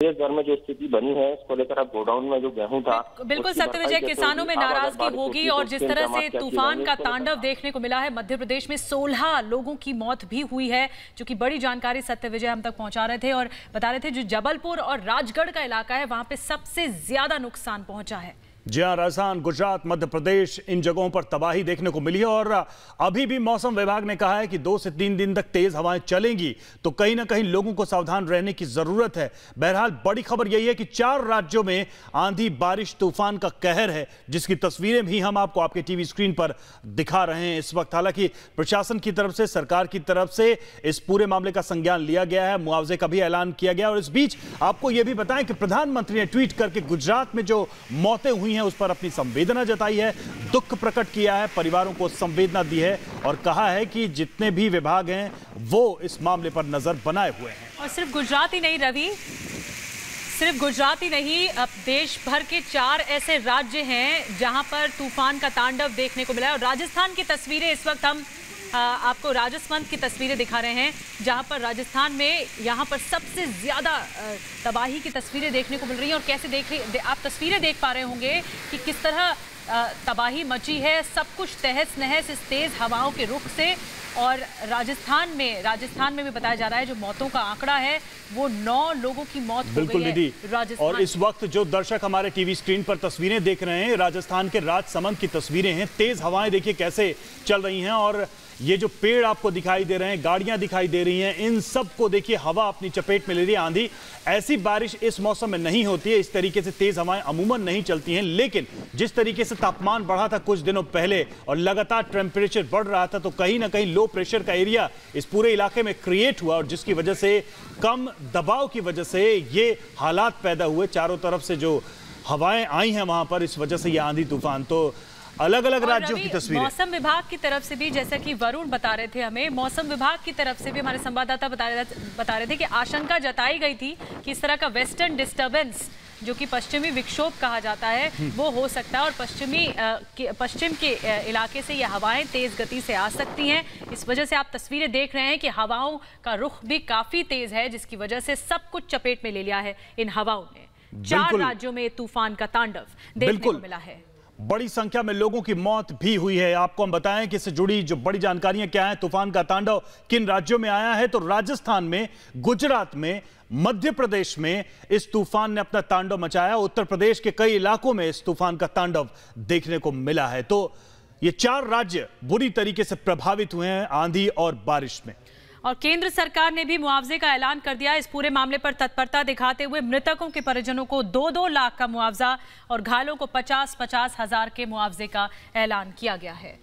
देश भर में जो स्थिति बनी है इसको लेकर अब गोडाउन में जो गेहूं था बिल्कुल सत्यविजय, किसानों में नाराजगी होगी और जिस तरह से तूफान का तांडव देखने को मिला है मध्य प्रदेश में 16 लोगों की मौत भी हुई है, जो कि बड़ी जानकारी सत्यविजय हम तक पहुंचा रहे थे और बता रहे थे जो जबलपुर और राजगढ़ का इलाका है वहां पे सबसे ज्यादा नुकसान पहुंचा है। जी हाँ, राजस्थान, गुजरात, मध्य प्रदेश, इन जगहों पर तबाही देखने को मिली है और अभी भी मौसम विभाग ने कहा है कि 2 से 3 दिन तक तेज हवाएं चलेंगी, तो कहीं ना कहीं लोगों को सावधान रहने की जरूरत है। बहरहाल बड़ी खबर यही है कि 4 राज्यों में आंधी, बारिश, तूफान का कहर है, जिसकी तस्वीरें भी हम आपको आपके टीवी स्क्रीन पर दिखा रहे हैं इस वक्त। हालांकि प्रशासन की तरफ से, सरकार की तरफ से इस पूरे मामले का संज्ञान लिया गया है, मुआवजे का भी ऐलान किया गया। और इस बीच आपको यह भी बताएं कि प्रधानमंत्री ने ट्वीट करके गुजरात में जो मौतें हुई है उस पर अपनी संवेदना जताई है, दुख प्रकट किया है, परिवारों को संवेदना दी है और कहा है कि जितने भी विभाग हैं वो इस मामले पर नजर बनाए हुए हैं। और सिर्फ गुजरात ही नहीं रवि, सिर्फ गुजरात ही नहीं, अब देश भर के 4 ऐसे राज्य हैं जहां पर तूफान का तांडव देखने को मिला है। और राजस्थान की तस्वीरें इस वक्त हम आपको राजस्थान की तस्वीरें दिखा रहे हैं, जहां पर राजस्थान में यहां पर सबसे ज्यादा तबाही की तस्वीरें देखने को मिल रही हैं। और कैसे आप तस्वीरें देख पा रहे होंगे कि किस तरह तबाही मची है, सब कुछ तहस नहस इस तेज हवाओं के रुख से। और राजस्थान में भी बताया जा रहा है जो मौतों का आंकड़ा है वो 9 लोगों की मौत हो गई है राजस्थान। और इस वक्त जो दर्शक हमारे टीवी स्क्रीन पर तस्वीरें देख रहे हैं, राजस्थान के राजसमंद की तस्वीरें हैं। तेज हवाएं देखिए कैसे चल रही हैं और ये जो पेड़ आपको दिखाई दे रहे हैं, गाड़ियां दिखाई दे रही हैं, इन सब को देखिए हवा अपनी चपेट में ले रही है। आंधी, ऐसी बारिश इस मौसम में नहीं होती है, इस तरीके से तेज हवाएं अमूमन नहीं चलती हैं। लेकिन जिस तरीके से तापमान बढ़ा था कुछ दिनों पहले और लगातार टेम्परेचर बढ़ रहा था, तो कहीं ना कहीं लो प्रेशर का एरिया इस पूरे इलाके में क्रिएट हुआ और जिसकी वजह से, कम दबाव की वजह से ये हालात पैदा हुए। चारों तरफ से जो हवाएं आई हैं वहां पर, इस वजह से ये आंधी तूफान। तो अलग अलग राज्यों की तस्वीरें। मौसम विभाग की तरफ से भी, जैसा कि वरुण बता रहे थे हमें, मौसम विभाग की तरफ से भी हमारे संवाददाता बता रहे थे कि आशंका जताई गई थी कि इस तरह का वेस्टर्न डिस्टर्बेंस जो कि पश्चिमी विक्षोभ कहा जाता है वो हो सकता है और पश्चिम के इलाके से ये हवाएं तेज गति से आ सकती हैं। इस वजह से आप तस्वीरें देख रहे हैं कि हवाओं का रुख भी काफी तेज है, जिसकी वजह से सब कुछ चपेट में ले लिया है इन हवाओं ने। 4 राज्यों में तूफान का तांडव देखने को मिला है। बड़ी संख्या में लोगों की मौत भी हुई है। आपको हम बताएं कि इससे जुड़ी जो बड़ी जानकारियां क्या हैं, तूफान का तांडव किन राज्यों में आया है, तो राजस्थान में, गुजरात में, मध्य प्रदेश में इस तूफान ने अपना तांडव मचाया। उत्तर प्रदेश के कई इलाकों में इस तूफान का तांडव देखने को मिला है। तो ये 4 राज्य बुरी तरीके से प्रभावित हुए हैं आंधी और बारिश में। और केंद्र सरकार ने भी मुआवजे का ऐलान कर दिया। इस पूरे मामले पर तत्परता दिखाते हुए मृतकों के परिजनों को 2-2 लाख का मुआवजा और घायलों को 50-50 हजार के मुआवजे का ऐलान किया गया है।